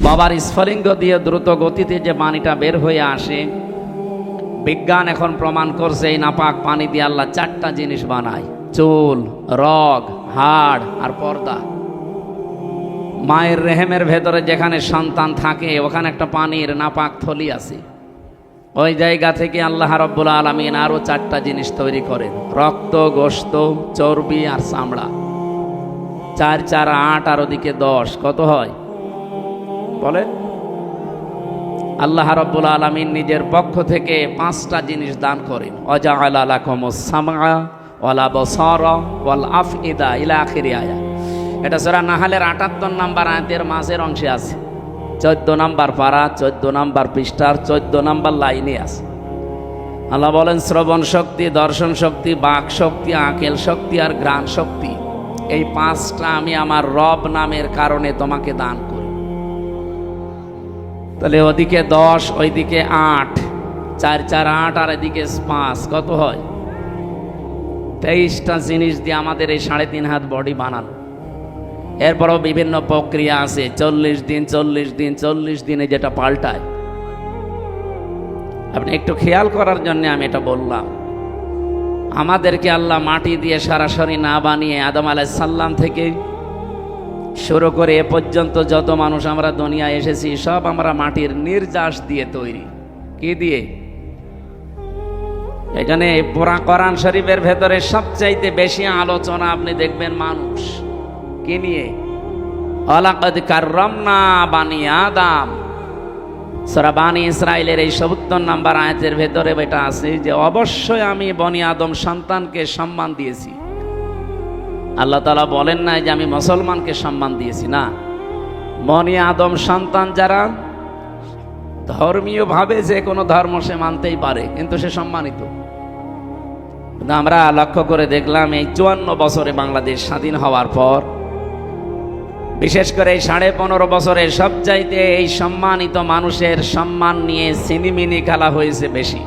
বাবার স্ফলিঙ্গ দিয়ে দ্রুত গতিতে যে পানিটা বের হয়ে আসে, বিজ্ঞান এখন প্রমাণ করছে এই নাপাক পানি দিয়ে আল্লাহ 4টা জিনিস বানায়: চুল, রগ, হাড় আর পর্দা। মায়ের রেহেমের ভেতরে যেখানে সন্তান থাকে ওখানে একটা পানির নাপাক থলি আছে। ওই জায়গা থেকে আল্লাহ রাব্বুল আলামিন আরো 4টা জিনিস তৈরি করেন: রক্ত, গোশত, চর্বি আর চামড়া। 4 4 8 আর ওদিকে 10, কত হয় বলে? আল্লাহ রাব্বুল আলামিন নিজের পক্ষ থেকে 5টা জিনিস দান করেন। ওয়াজআলা লাকুমুস সামআ ওয়াল আবসারা ওয়াল আফইদা ইলা আখিরি আয়াত। এটা সূরা নাহলের 78 নম্বর আয়াতের মাঝের অংশে আছে। 14 নম্বর পারা, 14 নম্বর পৃষ্ঠার 14 নম্বর লাইনে আছে। আল্লাহ বলেন, শ্রবণ শক্তি, দর্শন শক্তি, বাক শক্তি, আকেল শক্তি আর ঘ্রাণ শক্তি, এই 5টা আমি আমার রব নামের কারণে তোমাকে দান করি। তাহলে ওদিকে 10, ওইদিকে 8, 4 4 8 আর এদিকে 5, কত হয়? 23টা জিনিস দিয়ে আমাদের এই 3.5 হাত বডি বানানো। এরপরও বিভিন্ন প্রক্রিয়া আছে। 40 দিন 40 দিন 40 দিনে যেটা পাল্টায়। আপনি একটু খেয়াল করার জন্য আমি এটা বললাম। আমাদেরকে আল্লাহ মাটি দিয়ে সরাসরি না বানিয়ে আদম আলাইহিস সালাম থেকে শুরু করে এ পর্যন্ত যত মানুষ আমরা দুনিয়ায় এসেছি সব আমরা মাটির নির্যাস দিয়ে তৈরি। কি দিয়ে? এখানে পুরা কোরআন শরীফের ভেতরে সবচাইতে বেশি আলোচনা আপনি দেখবেন মানুষ কি নিয়ে? ওয়ালাকাদ কাররামনা বানি আদম। সূরা বানি ইসরাইলের এই ৭০ নম্বর আয়াতের ভেতরে এটা আছে যে অবশ্যই আমি বনি আদম সন্তানকে সম্মান দিয়েছি। আল্লাহ তাআলা বলেন না যে আমি মুসলমানকে সম্মান দিয়েছি, না। বনি আদম সন্তান যারা ধর্মীয়ভাবে যে কোনো ধর্ম সে মানতেই পারে, কিন্তু সে সম্মানিত। আমরা লক্ষ্য করে দেখলাম এই 54 বছরে বাংলাদেশ স্বাধীন হওয়ার পর, বিশেষ করে এই 15.5 বছরে সবচাইতে এই সম্মানিত মানুষের সম্মান নিয়ে সিনিমিনি খেলা হয়েছে বেশি।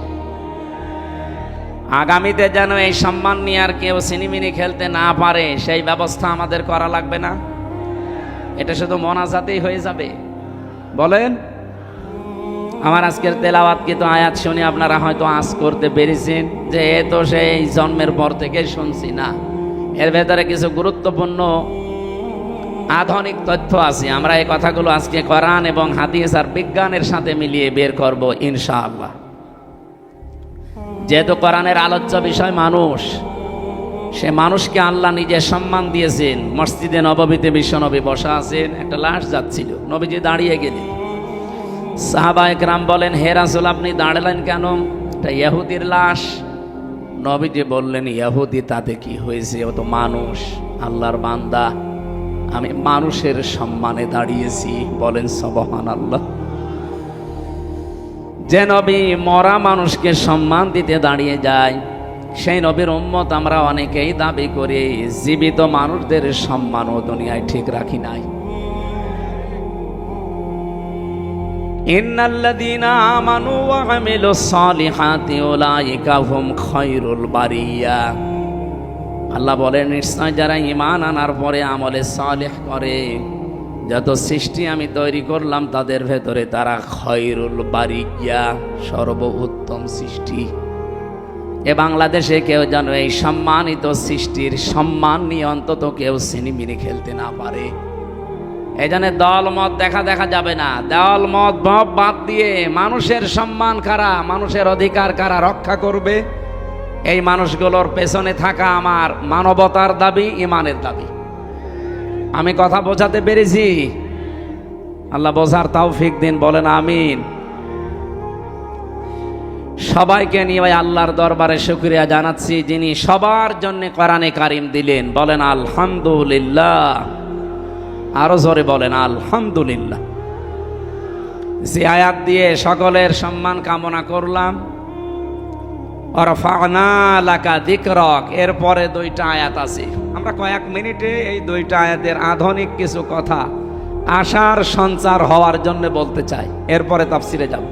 আগামীতে যেন এই সম্মান নিয়ে আর কেউ সিনিমিনি খেলতে না পারে সেই ব্যবস্থা আমাদের করা লাগবে না? এটা শুধু মোনাজাতেই হয়ে যাবে? বলেন। আমার আজকের তেলাওয়াতকৃত আয়াত শুনে আপনারা হয়তো আঁচ করতে পেরেছেন যে এ তো সেই জন্মের পর থেকে শুনছি না। এর ভেতরে কিছু গুরুত্বপূর্ণ আধুনিক তথ্য আছে। আমরা এই কথাগুলো আজকে কোরআন এবং হাদিস আর বিজ্ঞানের সাথে মিলিয়ে বের করব ইনশাআল্লাহ। যেহেতু কোরআনের আলোচ্য বিষয় মানুষ, সে মানুষকে আল্লাহ নিজে সম্মান দিয়েছেন। মসজিদে নববীতে বিশ্বনবী বসা আছেন, একটা লাশ যাচ্ছিল, নবীজি দাঁড়িয়ে গেলেন। সাহাবায়ে কেরাম বলেন, হে রাসূল আপনি দাঁড়ালেন কেন? এটা ইহুদির লাশ। নবীজি বললেন, ইহুদি তাতে কি হয়েছে, ও তো মানুষ, আল্লাহর বান্দা। আমি মানুষের সম্মানে দাঁড়িয়েছি। বলেন সুবহানাল্লাহ। যে নবী মরা মানুষকে সম্মান দিতে দাঁড়িয়ে যায়, সেই নবীর উম্মত আমরা অনেকেই দাবি করি জীবিত মানুষদের সম্মানও দুনিয়ায় ঠিক রাখি নাই। ইন্নাল্লাযীনা আমানু ওয়া আমিলুস সালিহাতি উলাইকা হুম খায়রুল বারিয়া। আল্লাহ বলেন, নিশ্চয় যারা ঈমান আনার পরে আমলে সালেহ করে, যত সৃষ্টি আমি তৈরি করলাম তাদের ভেতরে তারা খায়রুল বারিয়া, সর্বোত্তম সৃষ্টি। এ বাংলাদেশে কেউ যেন এই সম্মানিত সৃষ্টির সম্মান নিয়ে অন্তত কেউ সিনিমিনি খেলতে না পারে। এই জন্য দল মত দেখা যাবে না। দল মত ভাব বাদ দিয়ে মানুষের সম্মান কারা, মানুষের অধিকার কারা রক্ষা করবে, এই মানুষগুলোর পেছনে থাকা আমার মানবতার দাবি, ইমানের দাবি। আমি কথা বোঝাতে পেরেছি? আল্লাহ বোঝার তৌফিক দিন, বলেন আমিন। সবাইকে নিয়ে ভাই আল্লাহর দরবারে শুকরিয়া জানাচ্ছি যিনি সবার জন্য কোরআনে কারিম দিলেন। বলেন আলহামদুলিল্লাহ। আরো জোরে বলেন আলহামদুলিল্লাহ। যে আয়াত দিয়ে সকলের সম্মান কামনা করলাম, ওয়ারফা'না লাকা যিকরাক, এরপরে 2টা আয়াত আছে। আমরা কয়েক মিনিটে এই 2টা আয়াতের আধুনিক কিছু কথা আশার সঞ্চার হওয়ার জন্য বলতে চাই, এরপরে তাফসিরে যাব।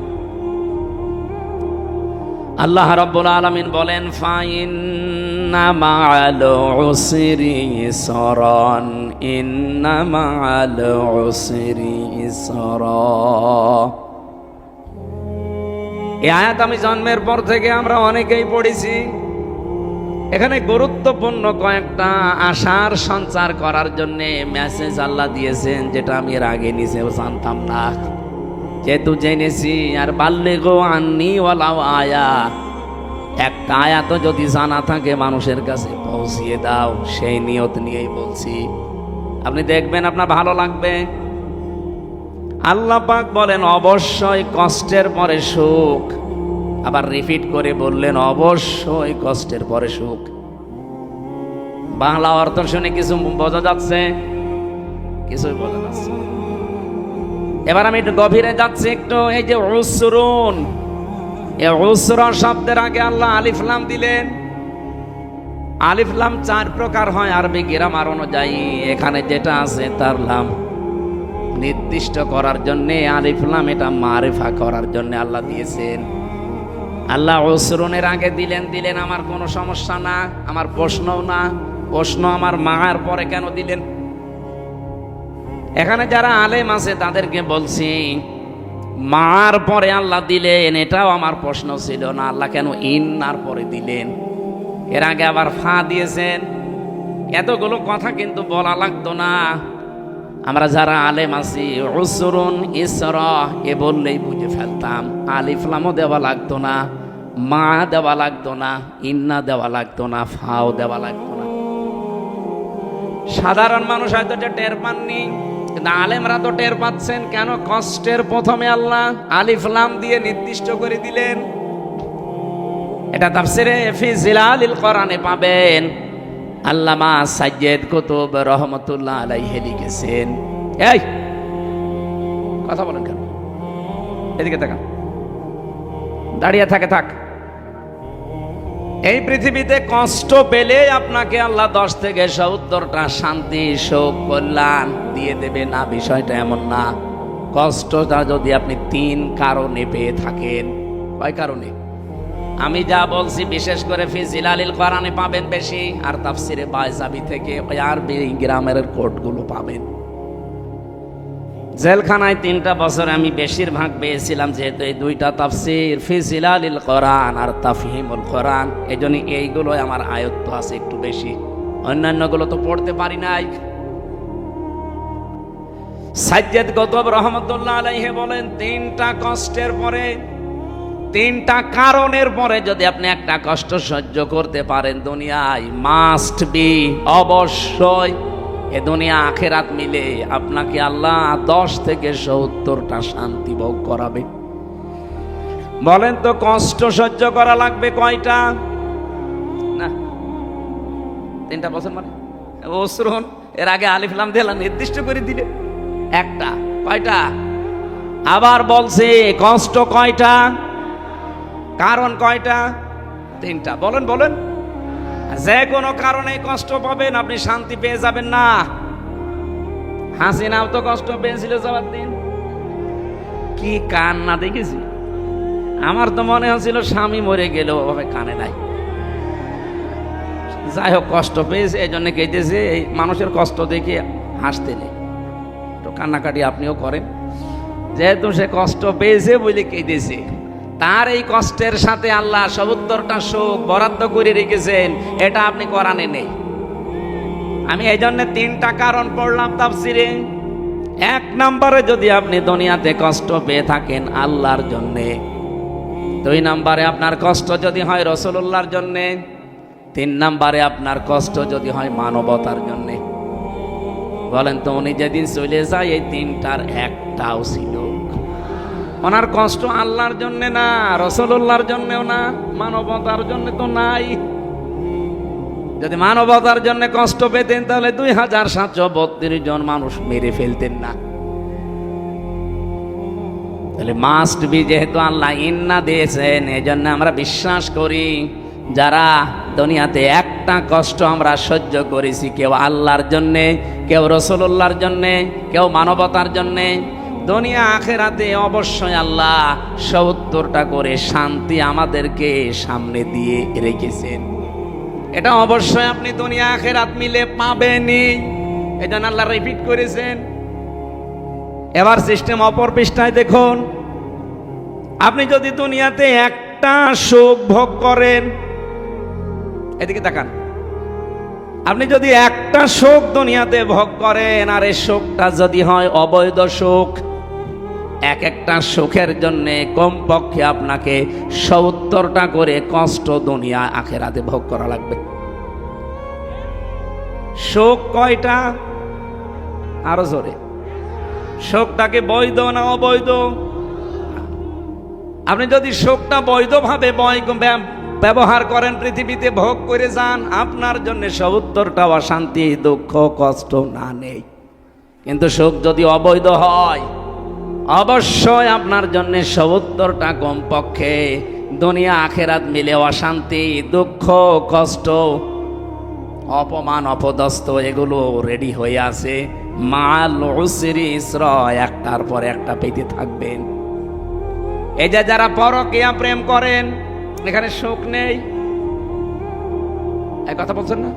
আল্লাহ রাব্বুল আলামিন বলেন ফাইন্না মাআল উসরি ইসরান, ইন্না মাআল উসরি ইসরা। এই আয়াত আমি জন্মের পর থেকে আমরা অনেকেই পড়েছি। এখানে গুরুত্বপূর্ণ কয়েকটা আশার সঞ্চার করার জন্য মেসেজ আল্লাহ দিয়েছেন, যেটা আমি এর আগে নিজেও জানতাম না। যেহেতু জেনেছি, আর বাল্লিগু আন্নি ওয়ালাউ আয়া, একটা আয়াত যদি জানা থাকে মানুষের কাছে পৌঁছিয়ে দাও, সেই নিয়ত নিয়েই বলছি। আপনি দেখবেন আপনার ভালো লাগবে। আল্লাহ পাক বলেন অবশ্যই কষ্টের পরে সুখ, আবার রিপিট করে বললেন অবশ্যই কষ্টের পরে সুখ। বাংলা অর্থ শুনে কিছু বোঝা যাচ্ছে? কিছুই বোঝা যাচ্ছে। এবার আমি একটু গভীরে যাচ্ছি একটু। এই যে উসরুন, এই উসরা শব্দের আগে আল্লাহ আলিফ লাম দিলেন। আলিফ লাম 4 প্রকার হয় আরবি গ্রামার অনুযায়ী। এখানে যেটা আছে তার লাম নির্দিষ্ট করার জন্য, আলিফ লাম এটা মারিফা করার জন্য আল্লাহ দিয়েছেন। আল্লাহ উসরুনের আগে দিলেন আমার কোনো সমস্যা না, আমার প্রশ্নও না। প্রশ্ন আমার মার পরে কেন দিলেন? এখানে যারা আলেম আছে তাদেরকে বলছি, মার পরে আল্লাহ দিলেন, এটাও আমার প্রশ্ন ছিল না। আল্লাহ কেন ইন্নার পরে দিলেন? এর আগে আবার ফা দিয়েছেন। এতগুলো কথা কিন্তু বলা লাগতো না। আমরা যারা আলেম আছি, উসরুন ইসরা এ বললেই বুঝে ফেলতাম। আলিফ লামও দেওয়া লাগতো না, মা দেওয়া লাগতো না, ইন্না দেওয়া লাগতো না, ফাও দেওয়া লাগতো না। সাধারণ মানুষ হয়তো এটা টের পাননি, কিন্তু আলেমরা তো টের পাচ্ছেন। কেন কষ্টের প্রথমে আল্লাহ আলিফ লাম দিয়ে নির্দিষ্ট করে দিলেন? এটা তাফসিরে ফি জিলালিল কোরআনে পাবেন। আল্লামা সাইয়্যিদ কুতুব রহমাতুল্লাহ আলাইহি লিখেছেন। এই কথা বলেন কেন? এদিকে তাকান, দাঁড়িয়ে থাক। এই পৃথিবীতে কষ্ট পেলে আপনাকে আল্লাহ 10 থেকে 70টা শান্তি, সুখ, কল্যাণ দিয়ে দেবে না, বিষয়টা এমন না। কষ্টটা যদি আপনি 3 কারণে পেয়ে থাকেন। কয় কারণে? আমি যা বলছি বিশেষ করে ফি জিলালিল কোরআনে পাবেন বেশি, আর তাফসিরে বাইজাবি থেকে ওই আরবি গ্রামের কোটগুলো পাবেন। জেলখানায় 3টা বছর আমি বেশিরভাগ পেয়েছিলাম, যেহেতু এই 2টা তাফসির ফি জিলালিল কোরআন আর তাফহিমুল কোরআন, এজন্য এইগুলো আমার আয়ত্ত আছে একটু বেশি। অন্যান্যগুলো তো পড়তে পারি নাই। সাইয়্যিদ কুতুব রহমাতুল্লাহ আলাইহি বলেন 3টা কষ্টের পরে, 3টা কারণের পরে যদি আপনি একটা কষ্ট সহ্য করতে পারেন দুনিয়ায়, মাস্ট বি, অবশ্যই এ দুনিয়া আখেরাত মিলে আপনাকে আল্লাহ 10 থেকে 70টা শান্তি ভোগ করাবে। বলেন তো কষ্ট সহ্য করা লাগবে কয়টা? না 3টা বছর মানে ওসরুন, এর আগে আলিফ লাম দিয়ে নির্দিষ্ট করে দিলে একটা। কয়টা? আবার বলছে কষ্ট কয়টা, কারণ কয়টা? 3টা। বলেন যে কোনো কারণে কষ্ট পাবেন, আপনি শান্তি পেয়ে যাবেন না। হাসিনাও তো কষ্ট পেয়েছিল যাওয়ার দিন, কি কান্না দেখেছি। আমার তো মনে হচ্ছিল স্বামী মরে গেল, ওভাবে কানে নাই। যাই হোক, কষ্ট পেয়েছে এই জন্য কেঁদেছে। এই মানুষের কষ্ট দেখে হাসতে নেই, তো কান্নাকাটি আপনিও করেন। যেহেতু সে কষ্ট পেয়েছে বলে কেঁদেছে, তার এই কষ্টের সাথে আল্লাহ 70টা সুখ বরাদ্দ করে রেখেছেন, এটা আপনি কোরআনে নেই। আমি এই জন্য 3টা কারণ পড়লাম তাফসিরে। 1 নম্বরে যদি আপনি দুনিয়াতে কষ্ট পেয়ে থাকেন আল্লাহর জন্যে, 2 নম্বরে আপনার কষ্ট যদি হয় রাসূলুল্লাহর জন্যে, 3 নম্বরে আপনার কষ্ট যদি হয় মানবতার জন্যে। বলেন তো উনি যেদিন চলে যায় এই 3টার একটাও ছিল। ওনার কষ্ট আল্লাহর জন্য না, রাসূলুল্লাহর জন্যও না, মানবতার জন্য তো নাই। যদি মানবতার জন্য কষ্ট পেতেন তাহলে 2732 জন মানুষ মেরে ফেলতেন না। তাহলে মাস্ট বি, যেহেতু আল্লাহ ইন্না দিয়েছেন, এই জন্য আমরা বিশ্বাস করি যারা দুনিয়াতে একটা কষ্ট আমরা সহ্য করেছি, কেউ আল্লাহর জন্যে, কেউ রাসূলুল্লাহর জন্যে, কেউ মানবতার জন্যে, দুনিয়া আখেরাতে অবশ্যই আল্লাহ ৭০টা করে শান্তি আমাদেরকে সামনে দিয়ে রেখেছেন। এটা অবশ্যই আপনি দুনিয়া আখেরাত মিলে পাবেনই, এটা আল্লাহ রিপিট করেছেন। এবার সিস্টেম অপর পৃষ্ঠায় দেখুন, আপনি যদি দুনিয়াতে একটা সুখ ভোগ করেন, এদিকে তাকান, আপনি যদি একটা সুখ দুনিয়াতে ভোগ করেন আর এই সুখটা যদি হয় অবৈধ সুখ, এক একটা সুখের জন্য কমপক্ষে আপনাকে ৭০টা করে কষ্ট দুনিয়া আখেরাতে ভোগ করা লাগবে। সুখ কয়টা? আরো জোরে, সুখটাকে বৈধ না অবৈধ? আপনি যদি সুখটা বৈধভাবে ব্যবহার করেন, পৃথিবীতে ভোগ করে যান, আপনার জন্য ৭০টা অশান্তি দুঃখ কষ্ট না নেই। কিন্তু সুখ যদি অবৈধ হয়, অবশ্যই আপনার জন্য ৭০টা কমপক্ষে দুনিয়া আখেরাত মিলে অশান্তি দুঃখ কষ্ট অপমান অপদস্থ এগুলো রেডি হয়ে আছে। মাল উসরি ইসরা, একটার পর একটা পেতে থাকবেন। এই যে যারা পরকীয়া প্রেম করেন, এখানে সুখ নেই, এই কথা বলছেন না?